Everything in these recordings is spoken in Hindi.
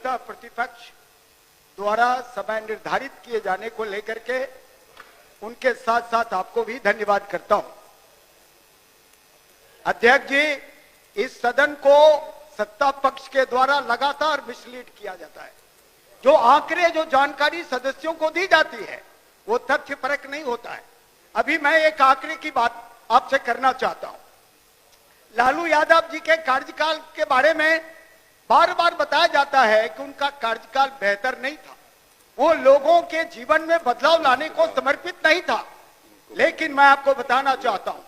नेता प्रतिपक्ष द्वारा समय निर्धारित किए जाने को लेकर के उनके साथ साथ आपको भी धन्यवाद करता हूं। अध्यक्ष जी, इस सदन को सत्ता पक्ष के द्वारा लगातार मिसलीड किया जाता है। जो आंकड़े, जो जानकारी सदस्यों को दी जाती है वो तथ्य परक नहीं होता है। अभी मैं एक आंकड़े की बात आपसे करना चाहता हूं। लालू यादव जी के कार्यकाल के बारे में बार बार बताया जाता है कि उनका कार्यकाल बेहतर नहीं था, वो लोगों के जीवन में बदलाव लाने को समर्पित नहीं था। लेकिन मैं आपको बताना चाहता हूं,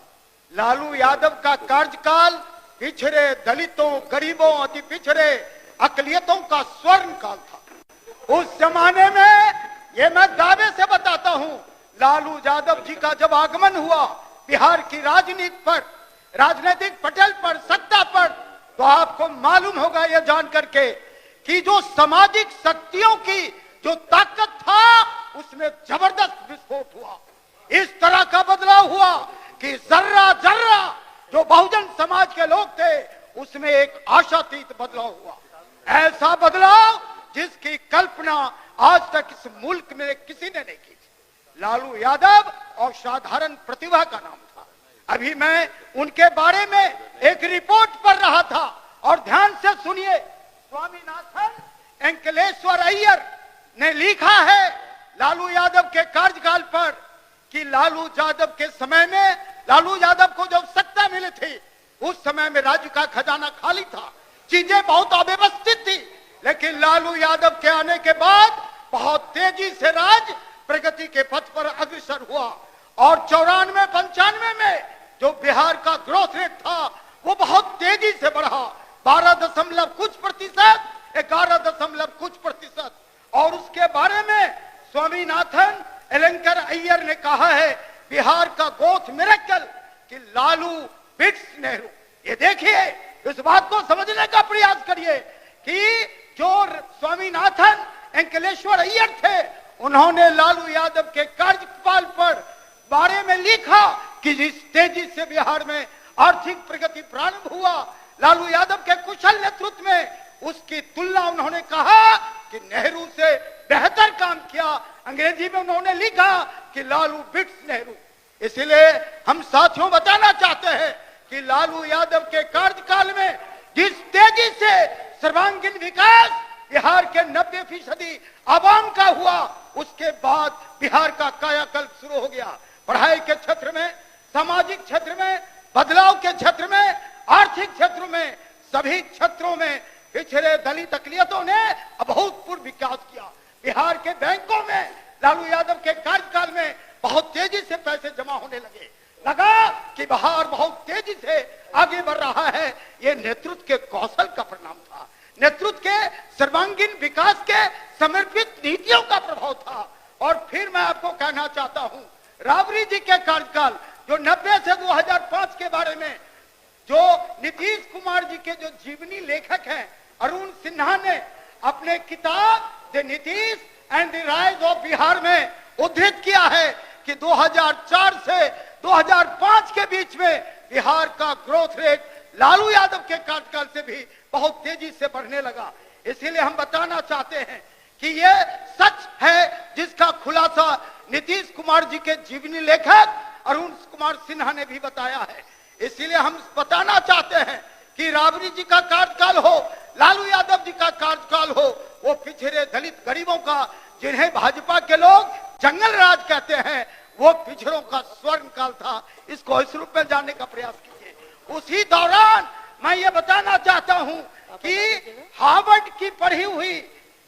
लालू यादव का कार्यकाल पिछड़े, दलितों, गरीबों, अति पिछड़े, अकलियतों का स्वर्ण काल था। उस जमाने में ये मैं दावे से बताता हूं, लालू यादव जी का जब आगमन हुआ बिहार की राजनीति पर, राजनीतिक पटल पर, सत्ता पर, तो आपको मालूम होगा यह जान करके कि जो सामाजिक शक्तियों की जो ताकत था उसमें जबरदस्त विस्फोट हुआ। इस तरह का बदलाव हुआ कि जर्रा जर्रा जो बहुजन समाज के लोग थे उसमें एक आशातीत बदलाव हुआ। ऐसा बदलाव जिसकी कल्पना आज तक इस मुल्क में किसी ने नहीं की थी। लालू यादव और साधारण प्रतिभा का नाम था। अभी मैं उनके बारे में एक रिपोर्ट पढ़ रहा था और ध्यान से सुनिए। स्वामीनाथन अंकलेश्वर अय्यर ने लिखा है लालू यादव के कार्यकाल पर कि लालू यादव के समय में, लालू यादव को जब सत्ता मिली थी उस समय में राज्य का खजाना खाली था, चीजें बहुत अव्यवस्थित थी। लेकिन लालू यादव के आने के बाद बहुत तेजी से राज्य प्रगति के पथ पर अग्रसर हुआ और 94-95 में जो बिहार का ग्रोथ रेट था वो बहुत तेजी से बढ़ा, 12 कुछ प्रतिशत, 11 कुछ प्रतिशत। और उसके बारे में स्वामीनाथन एलंकर अय्यर ने कहा है बिहार का ग्रोथ मिरेकल कि लालू बिट्स नेहरू। ये देखिए, इस बात को समझने का प्रयास करिए कि जो स्वामीनाथन अंकलेश्वर अय्यर थे उन्होंने लालू यादव के कार्यकाल पर बारे में लिखा कि जिस तेजी से बिहार में आर्थिक प्रगति प्रारंभ हुआ लालू यादव के कुशल नेतृत्व में, उसकी तुलना उन्होंने कहा कि नेहरू से बेहतर काम किया। अंग्रेजी में उन्होंने लिखा कि लालू बिट्स नेहरू। इसलिए हम साथियों बताना चाहते हैं कि लालू यादव के कार्यकाल में जिस तेजी से सर्वांगीण विकास बिहार के 90% आवाम का हुआ, उसके बाद बिहार का कायाकल्प शुरू हो गया। पढ़ाई के क्षेत्र में, सामाजिक क्षेत्र में, बदलाव के क्षेत्र में, आर्थिक क्षेत्र में, सभी क्षेत्रों में पिछड़े दलित अकलियतों ने अभूतपूर्व विकास किया। बिहार के बैंकों में लालू यादव के कार्यकाल में बहुत तेजी से पैसे जमा होने लगा कि बिहार बहुत तेजी से आगे बढ़ रहा है। ये नेतृत्व के कौशल का परिणाम था, नेतृत्व के सर्वांगीण विकास के समर्पित नीतियों का प्रभाव था। और फिर मैं आपको कहना चाहता हूं, राबड़ी जी के कार्यकाल जो 90 से 2005 के बारे में जो नीतीश कुमार जी के जो जीवनी लेखक हैं अरुण सिन्हा ने अपने किताब the Nitish and the rise of Bihar में उद्धृत किया है कि 2004 से 2005 के बीच में बिहार का ग्रोथ रेट लालू यादव के कार्यकाल से भी बहुत तेजी से बढ़ने लगा। इसीलिए हम बताना चाहते हैं कि यह सच है जिसका खुलासा नीतीश कुमार जी के जीवनी लेखक अरुण कुमार सिन्हा ने भी बताया है। इसीलिए हम बताना चाहते हैं कि राबड़ी जी का कार्यकाल हो, लालू यादव जी का कार्यकाल हो, वो पिछड़े दलित गरीबों का, जिन्हें भाजपा के लोग जंगल राज कहते हैं, वो पिछड़ों का स्वर्ण काल था। इसको इस रूप में जानने का प्रयास कीजिए। उसी दौरान मैं ये बताना चाहता हूं कि हार्वर्ड की पढ़ी हुई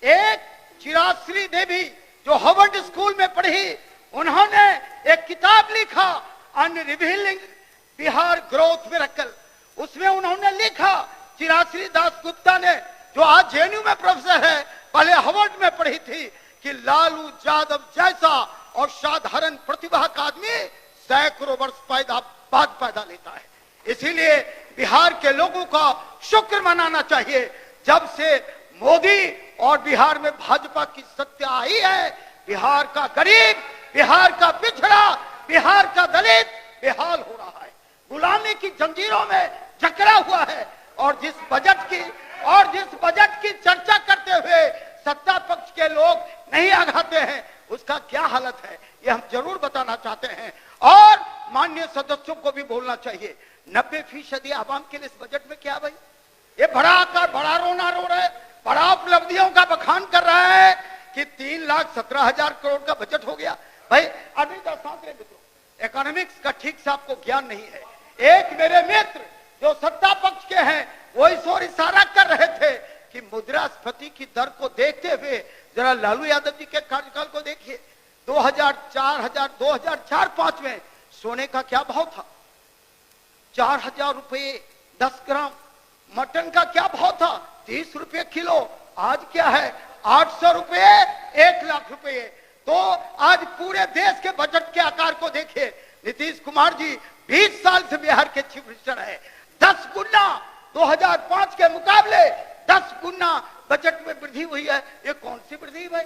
एक चिराश्री देवी जो हार्वर्ड स्कूल में पढ़ी, उन्होंने एक किताब लिखा अनरिवीलिंग बिहार ग्रोथ मिरेकल। उसमें उन्होंने लिखा, चिराश्री दास गुप्ता ने जो आज जेएनयू में प्रोफेसर है, पहले हार्वर्ड में पढ़ी थी कि लालू यादव जैसा और साधारण प्रतिभा का आदमी सैकड़ों वर्ष बाद पैदा लेता है। इसीलिए बिहार के लोगों का शुक्र मनाना चाहिए। जब से मोदी और बिहार में भाजपा की सत्ता आई है, बिहार का गरीब, बिहार का पिछड़ा, बिहार का दलित बेहाल हो रहा है, गुलामी की जंजीरों में जकड़ा हुआ है। और जिस बजट की चर्चा करते हुए तालियां खाते हैं उसका क्या हालत है, ये हम जरूर बताना चाहते हैं। और माननीय सदस्यों को भी बोलना चाहिए, 90% आवाम के लिए इस बजट में क्या भाई, ये बड़ा आकर बड़ा रोना रो रहा है, बड़ा उपलब्धियों का बखान कर रहा है कि 3,17,000 करोड़ का बजट हो गया। भाई अभी मित्रों, इकोनॉमिक्स का ठीक से आपको ज्ञान नहीं है। एक मेरे मित्र जो सत्ता पक्ष के हैं वो इस ओर इशारा कर रहे थे कि मुद्रास्फीति की दर को देखते हुए जरा लालू यादव जी के कार्यकाल को देखिए। 2004-5 में सोने का क्या भाव था, 4,000 रुपए 10 ग्राम। मटन का क्या भाव था, 30 रुपए किलो। आज क्या है, 800 रुपए, 1 लाख रुपए। तो आज पूरे देश के बजट के आकार को देखिए। नीतीश कुमार जी 20 साल से बिहार के चीफ मिनिस्टर है, 10 गुना 2005 के मुकाबले 10 गुना बजट में वृद्धि हुई है। ये कौन सी वृद्धि भाई,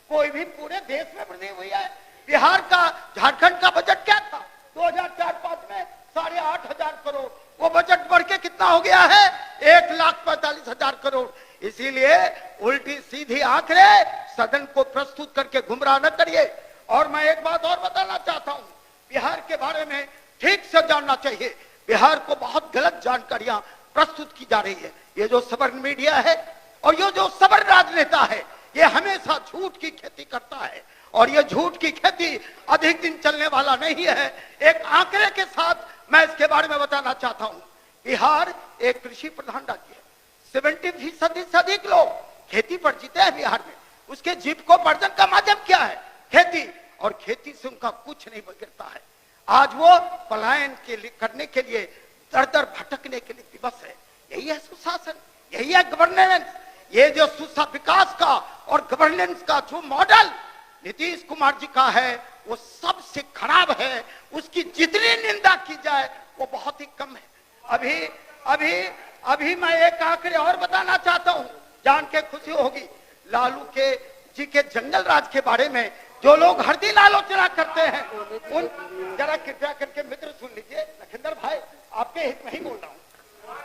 कोई भी पूरे देश में वृद्धि हुई है। बिहार का, झारखंड का बजट क्या था 2004-5 में, 8,500 करोड़। वो बजट बढ़ के कितना हो गया है, 1,45,000 करोड़। इसीलिए उल्टी सीधी आंकड़े सदन को प्रस्तुत करके गुमराह न करिए। और मैं एक बात और बताना चाहता हूं, बिहार के बारे में ठीक से जानना चाहिए। बिहार को बहुत गलत जानकारियां प्रस्तुत की जा रही है। ये जो सबर्न मीडिया है और ये जो सबर्न राजनेता है, ये हमेशा झूठ की खेती करता है और ये झूठ की खेती अधिक दिन चलने वाला नहीं है। एक आंकड़े के साथ मैं इसके बारे में बताना चाहता हूं। बिहार एक कृषि प्रधान राज्य है, 70% से अधिक लोग खेती पर जीते हैं बिहार में। उसके जीविकोपार्जन का माध्यम क्या है, खेती, और खेती से उनका कुछ नहीं बिगड़ता है। आज वो पलायन करने के लिए, दर दर भटकने के लिए विवश है। यही है सुशासन, यही है गवर्नेंस। ये जो विकास का और गवर्नेंस का जो मॉडल नीतीश कुमार जी का है वो सबसे खराब है। उसकी जितनी निंदा की जाए वो बहुत ही कम है। अभी मैं एक आंकड़े और बताना चाहता हूं, जान के खुशी होगी। लालू जी के जंगल राज के बारे में जो लोग हर दिन आलोचना करते हैं, उन जरा कृपया करके मित्र सुन लीजिए। लखिंदर भाई आपके हित में ही बोल रहा हूं।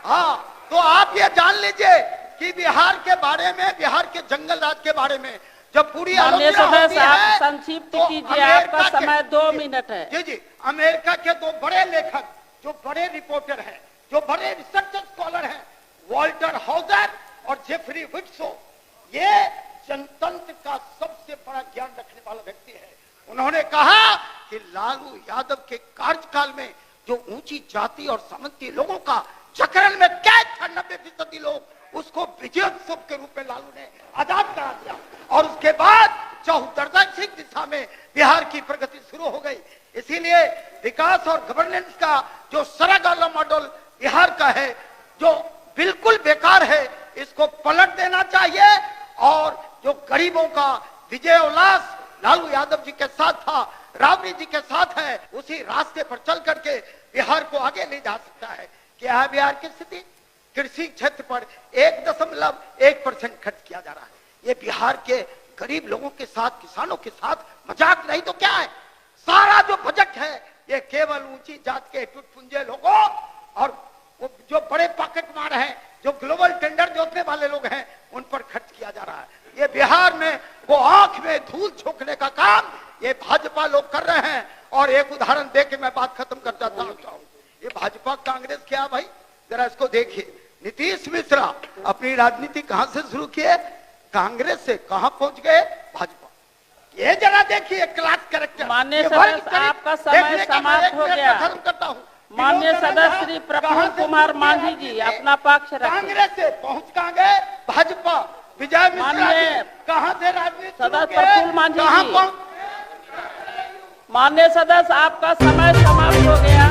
हाँ, तो आप ये जान लीजिए कि बिहार के बारे में, बिहार के जंगल राज के बारे में जब पूरी आलोचना होती है, संक्षिप्त कीजिए, आपका समय 2 मिनट है। जी जी, अमेरिका के 2 बड़े लेखक, जो बड़े रिपोर्टर हैं, जो बड़े रिसर्च स्कॉलर हैं, वॉल्टर हाउजर और जेफरी विट्सो, ये जनतंत्र का सबसे बड़ा ज्ञान रखने वाला व्यक्ति है। उन्होंने कहा कि लालू यादव के कार्यकाल में जो ऊंची जाति और सामंती लोगों का जकड़न में कैद था 90% लोग, उसको विजयोत्सव के रूप में लालू ने आजाद करा दिया। और उसके बाद चौतरफा दिशा में बिहार की प्रगति शुरू हो गई। इसीलिए विकास और गवर्नेंस का जो सरग वाला मॉडल बिहार का है, जो बिल्कुल बेकार है, इसको पलट देना चाहिए। और जो गरीबों का विजय उल्लास लालू यादव जी के साथ था, राबड़ी जी के साथ है, उसी रास्ते पर चल करके बिहार को आगे ले जा सकता है। क्या है बिहार की स्थिति, कृषि क्षेत्र पर 1.1% खर्च किया जा रहा है। ये बिहार के गरीब लोगों के साथ, किसानों के साथ मजाक नहीं तो क्या है। सारा जो बजट है ये केवल ऊंची जात के टुटपुंजे लोगों और वो जो बड़े पॉकेट मार हैं, जो ग्लोबल टेंडर जोतने वाले लोग हैं, उन पर खर्च किया जा रहा है। ये बिहार में वो आंख में धूल झोंकने का काम ये भाजपा लोग कर रहे हैं। और एक उदाहरण देके मैं बात खत्म कर जाता हूं। ये भाजपा कांग्रेस क्या भाई, जरा इसको देखिए। नीतीश मिश्रा अपनी राजनीति कहां से शुरू किए, कांग्रेस से कहां पहुंच गए, भाजपा। ये जरा देखिए क्लास कैरेक्टर। माननीय सदस्य आपका समय समाप्त हो गया। खत्म करता हूं। माननीय सदस्य श्री प्रफुल्ल कुमार मांझी जी अपना पक्ष रखें। कांग्रेस से पहुंच कहां गए, भाजपा। विजय मिश्रा कहां से राजनीति, सदस्य प्रफुल्ल मांझी जी। माननीय सदस्य आपका समय समाप्त हो गया।